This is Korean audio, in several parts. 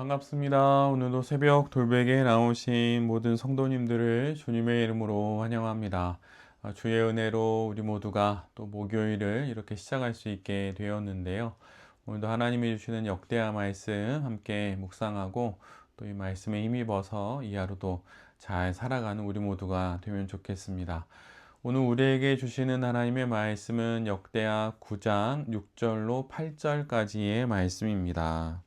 반갑습니다. 오늘도 새벽 돌베개에 나오신 모든 성도님들을 주님의 이름으로 환영합니다. 주의 은혜로 우리 모두가 또 목요일을 이렇게 시작할 수 있게 되었는데요. 오늘도 하나님이 주시는 역대하 말씀 함께 묵상하고 또 이 말씀에 힘입어서 이 하루도 잘 살아가는 우리 모두가 되면 좋겠습니다. 오늘 우리에게 주시는 하나님의 말씀은 역대하 9장 6절로 8절까지의 말씀입니다.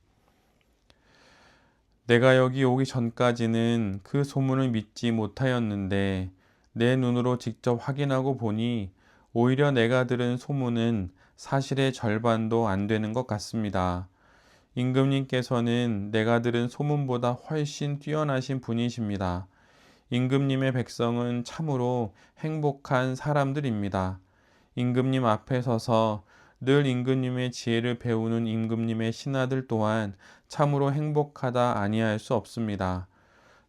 내가 여기 오기 전까지는 그 소문을 믿지 못하였는데 내 눈으로 직접 확인하고 보니 오히려 내가 들은 소문은 사실의 절반도 안 되는 것 같습니다. 임금님께서는 내가 들은 소문보다 훨씬 뛰어나신 분이십니다. 임금님의 백성은 참으로 행복한 사람들입니다. 임금님 앞에 서서 늘 임금님의 지혜를 배우는 임금님의 신하들 또한 참으로 행복하다 아니할 수 없습니다.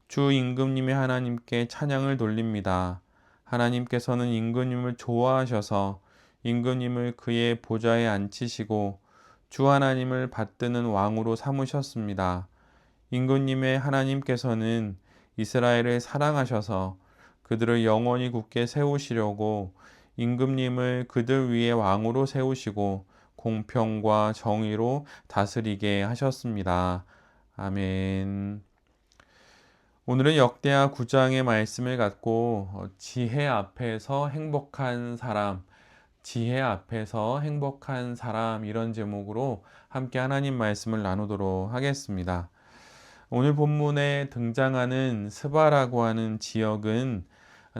주 임금님의 하나님께 찬양을 돌립니다. 하나님께서는 임금님을 좋아하셔서 임금님을 그의 보좌에 앉히시고 주 하나님을 받드는 왕으로 삼으셨습니다. 임금님의 하나님께서는 이스라엘을 사랑하셔서 그들을 영원히 굳게 세우시려고 임금님을 그들 위에 왕으로 세우시고 공평과 정의로 다스리게 하셨습니다. 아멘. 오늘은 역대하 9장의 말씀을 갖고 지혜 앞에서 행복한 사람, 지혜 앞에서 행복한 사람 이런 제목으로 함께 하나님 말씀을 나누도록 하겠습니다. 오늘 본문에 등장하는 스바라고 하는 지역은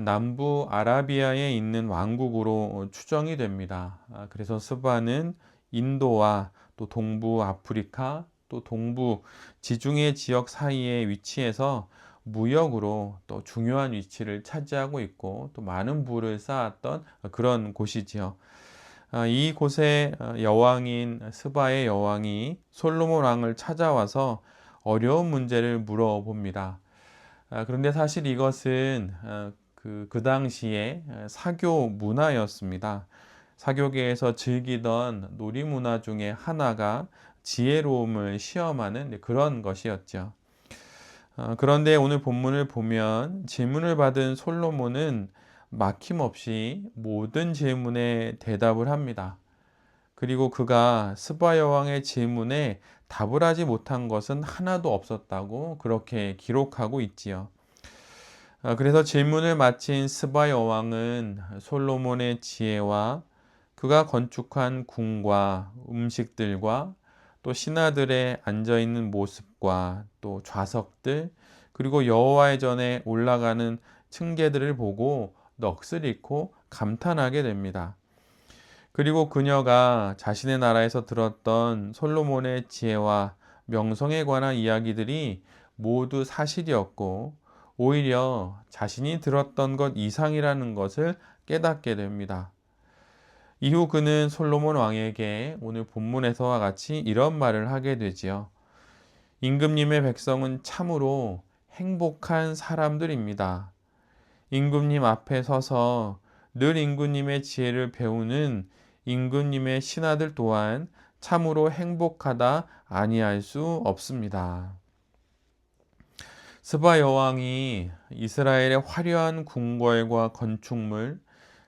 남부 아라비아에 있는 왕국으로 추정이 됩니다. 그래서 스바는 인도와 또 동부 아프리카 또 동부 지중해 지역 사이에 위치해서 무역으로 또 중요한 위치를 차지하고 있고 또 많은 부를 쌓았던 그런 곳이지요. 이곳의 여왕인 스바의 여왕이 솔로몬 왕을 찾아와서 어려운 문제를 물어봅니다. 그런데 사실 이것은 그 당시에 사교 문화였습니다. 사교계에서 즐기던 놀이문화 중에 하나가 지혜로움을 시험하는 그런 것이었죠. 그런데 오늘 본문을 보면 질문을 받은 솔로몬은 막힘없이 모든 질문에 대답을 합니다. 그리고 그가 스바 여왕의 질문에 답을 하지 못한 것은 하나도 없었다고 그렇게 기록하고 있지요. 그래서 질문을 마친 스바 여왕은 솔로몬의 지혜와 그가 건축한 궁과 음식들과 또 신하들의 앉아있는 모습과 또 좌석들 그리고 여호와의 전에 올라가는 층계들을 보고 넋을 잃고 감탄하게 됩니다. 그리고 그녀가 자신의 나라에서 들었던 솔로몬의 지혜와 명성에 관한 이야기들이 모두 사실이었고 오히려 자신이 들었던 것 이상이라는 것을 깨닫게 됩니다. 이후 그는 솔로몬 왕에게 오늘 본문에서와 같이 이런 말을 하게 되지요. 임금님의 백성은 참으로 행복한 사람들입니다. 임금님 앞에 서서 늘 임금님의 지혜를 배우는 임금님의 신하들 또한 참으로 행복하다 아니할 수 없습니다. 스바 여왕이 이스라엘의 화려한 궁궐과 건축물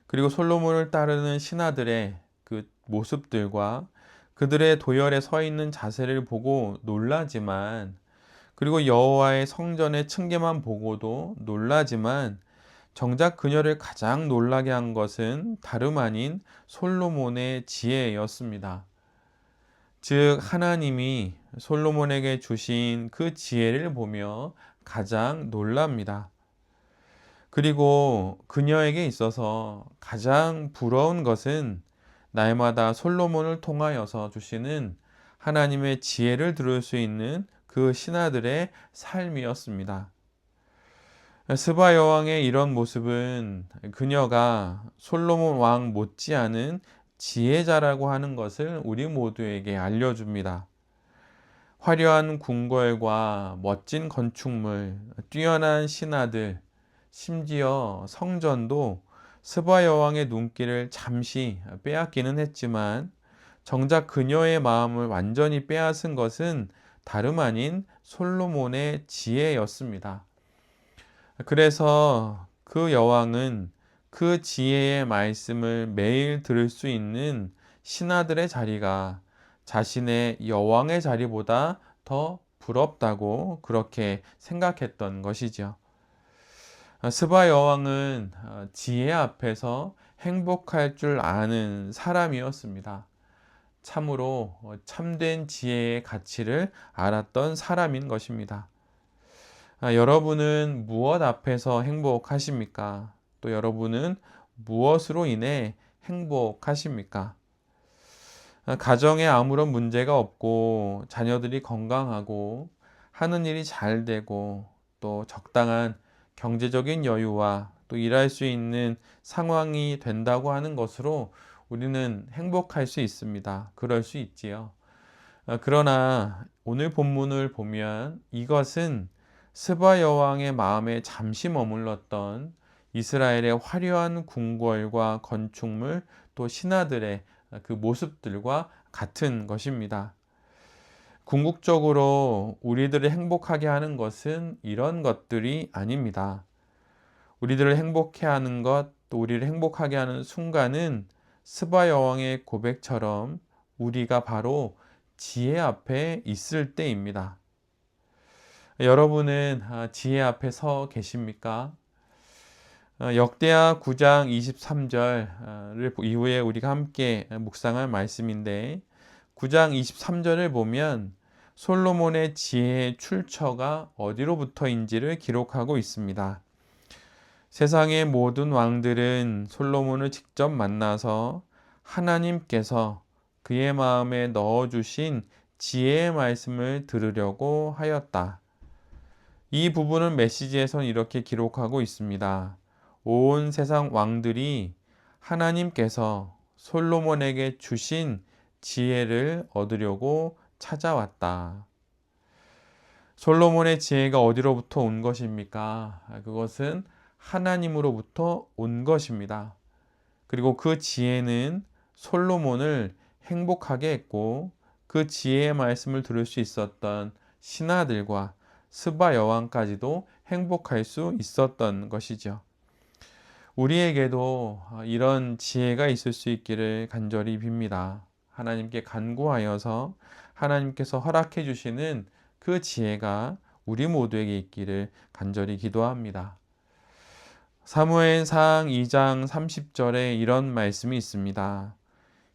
그리고 솔로몬을 따르는 신하들의 그 모습들과 그들의 도열에 서 있는 자세를 보고 놀라지만 그리고 여호와의 성전의 층계만 보고도 놀라지만 정작 그녀를 가장 놀라게 한 것은 다름 아닌 솔로몬의 지혜였습니다. 즉 하나님이 솔로몬에게 주신 그 지혜를 보며 가장 놀랍니다. 그리고 그녀에게 있어서 가장 부러운 것은 날마다 솔로몬을 통하여서 주시는 하나님의 지혜를 들을 수 있는 그 신하들의 삶이었습니다. 스바 여왕의 이런 모습은 그녀가 솔로몬 왕 못지않은 지혜자라고 하는 것을 우리 모두에게 알려줍니다. 화려한 궁궐과 멋진 건축물, 뛰어난 신하들, 심지어 성전도 스바 여왕의 눈길을 잠시 빼앗기는 했지만 정작 그녀의 마음을 완전히 빼앗은 것은 다름 아닌 솔로몬의 지혜였습니다. 그래서 그 여왕은 그 지혜의 말씀을 매일 들을 수 있는 신하들의 자리가 자신의 여왕의 자리보다 더 부럽다고 그렇게 생각했던 것이죠. 스바 여왕은 지혜 앞에서 행복할 줄 아는 사람이었습니다. 참으로 참된 지혜의 가치를 알았던 사람인 것입니다. 여러분은 무엇 앞에서 행복하십니까? 또 여러분은 무엇으로 인해 행복하십니까? 가정에 아무런 문제가 없고 자녀들이 건강하고 하는 일이 잘 되고 또 적당한 경제적인 여유와 또 일할 수 있는 상황이 된다고 하는 것으로 우리는 행복할 수 있습니다. 그럴 수 있지요. 그러나 오늘 본문을 보면 이것은 스바 여왕의 마음에 잠시 머물렀던 이스라엘의 화려한 궁궐과 건축물 또 신하들의 그 모습들과 같은 것입니다. 궁극적으로 우리들을 행복하게 하는 것은 이런 것들이 아닙니다. 우리들을 행복해 하는 것, 또 우리를 행복하게 하는 순간은 스바 여왕의 고백처럼 우리가 바로 지혜 앞에 있을 때입니다. 여러분은 지혜 앞에 서 계십니까? 역대하 9장 23절을 이후에 우리가 함께 묵상할 말씀인데 9장 23절을 보면 솔로몬의 지혜의 출처가 어디로부터인지를 기록하고 있습니다. 세상의 모든 왕들은 솔로몬을 직접 만나서 하나님께서 그의 마음에 넣어주신 지혜의 말씀을 들으려고 하였다. 이 부분은 메시지에선 이렇게 기록하고 있습니다. 온 세상 왕들이 하나님께서 솔로몬에게 주신 지혜를 얻으려고 찾아왔다. 솔로몬의 지혜가 어디로부터 온 것입니까? 그것은 하나님으로부터 온 것입니다. 그리고 그 지혜는 솔로몬을 행복하게 했고 그 지혜의 말씀을 들을 수 있었던 신하들과 스바 여왕까지도 행복할 수 있었던 것이죠. 우리에게도 이런 지혜가 있을 수 있기를 간절히 빕니다. 하나님께 간구하여서 하나님께서 허락해 주시는 그 지혜가 우리 모두에게 있기를 간절히 기도합니다. 사무엘상 2장 30절에 이런 말씀이 있습니다.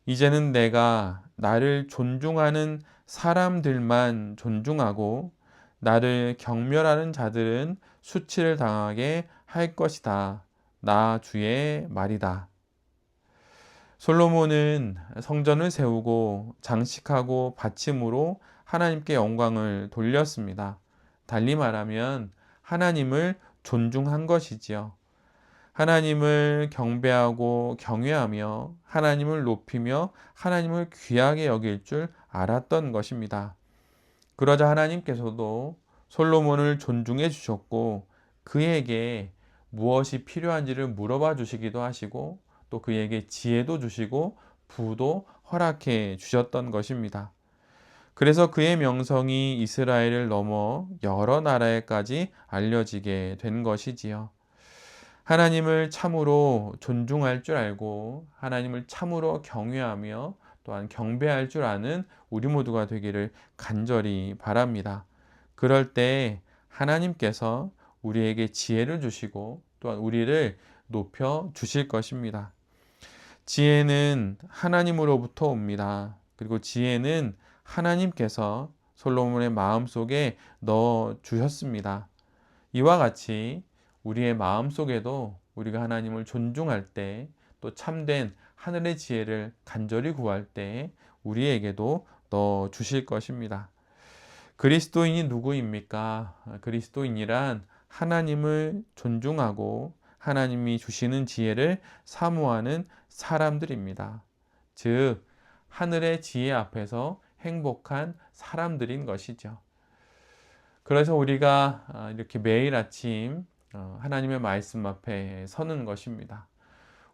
이제는 내가 나를 존중하는 사람들만 존중하고 나를 경멸하는 자들은 수치를 당하게 할 것이다. 나 주의 말이다. 솔로몬은 성전을 세우고 장식하고 바침으로 하나님께 영광을 돌렸습니다. 달리 말하면 하나님을 존중한 것이지요. 하나님을 경배하고 경외하며 하나님을 높이며 하나님을 귀하게 여길 줄 알았던 것입니다. 그러자 하나님께서도 솔로몬을 존중해 주셨고 그에게 무엇이 필요한지를 물어봐 주시기도 하시고 또 그에게 지혜도 주시고 부도 허락해 주셨던 것입니다. 그래서 그의 명성이 이스라엘을 넘어 여러 나라에까지 알려지게 된 것이지요. 하나님을 참으로 존중할 줄 알고 하나님을 참으로 경외하며 또한 경배할 줄 아는 우리 모두가 되기를 간절히 바랍니다. 그럴 때 하나님께서 우리에게 지혜를 주시고 또한 우리를 높여 주실 것입니다. 지혜는 하나님으로부터 옵니다. 그리고 지혜는 하나님께서 솔로몬의 마음속에 넣어 주셨습니다. 이와 같이 우리의 마음속에도 우리가 하나님을 존중할 때 또 참된 하늘의 지혜를 간절히 구할 때 우리에게도 넣어 주실 것입니다. 그리스도인이 누구입니까? 그리스도인이란 하나님을 존중하고 하나님이 주시는 지혜를 사모하는 사람들입니다. 즉, 하늘의 지혜 앞에서 행복한 사람들인 것이죠. 그래서 우리가 이렇게 매일 아침 하나님의 말씀 앞에 서는 것입니다.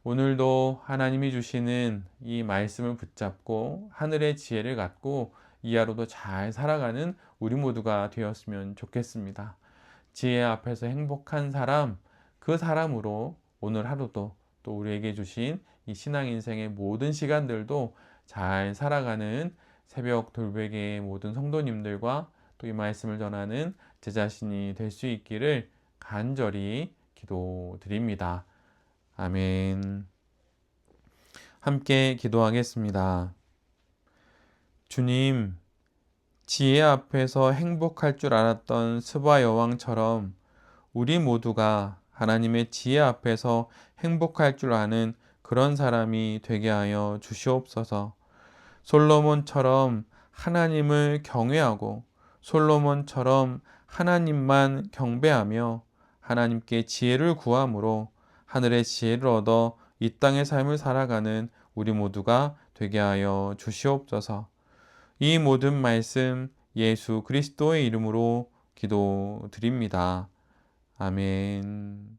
오늘도 하나님이 주시는 이 말씀을 붙잡고 하늘의 지혜를 갖고 이하로도 잘 살아가는 우리 모두가 되었으면 좋겠습니다. 지혜 앞에서 행복한 사람, 그 사람으로 오늘 하루도 또 우리에게 주신 이 신앙 인생의 모든 시간들도 잘 살아가는 새벽 돌베개의 모든 성도님들과 또 이 말씀을 전하는 제 자신이 될 수 있기를 간절히 기도드립니다. 아멘. 함께 기도하겠습니다. 주님, 지혜 앞에서 행복할 줄 알았던 스바 여왕처럼 우리 모두가 하나님의 지혜 앞에서 행복할 줄 아는 그런 사람이 되게 하여 주시옵소서. 솔로몬처럼 하나님을 경외하고 솔로몬처럼 하나님만 경배하며 하나님께 지혜를 구함으로 하늘의 지혜를 얻어 이 땅의 삶을 살아가는 우리 모두가 되게 하여 주시옵소서. 이 모든 말씀 예수 그리스도의 이름으로 기도드립니다. 아멘.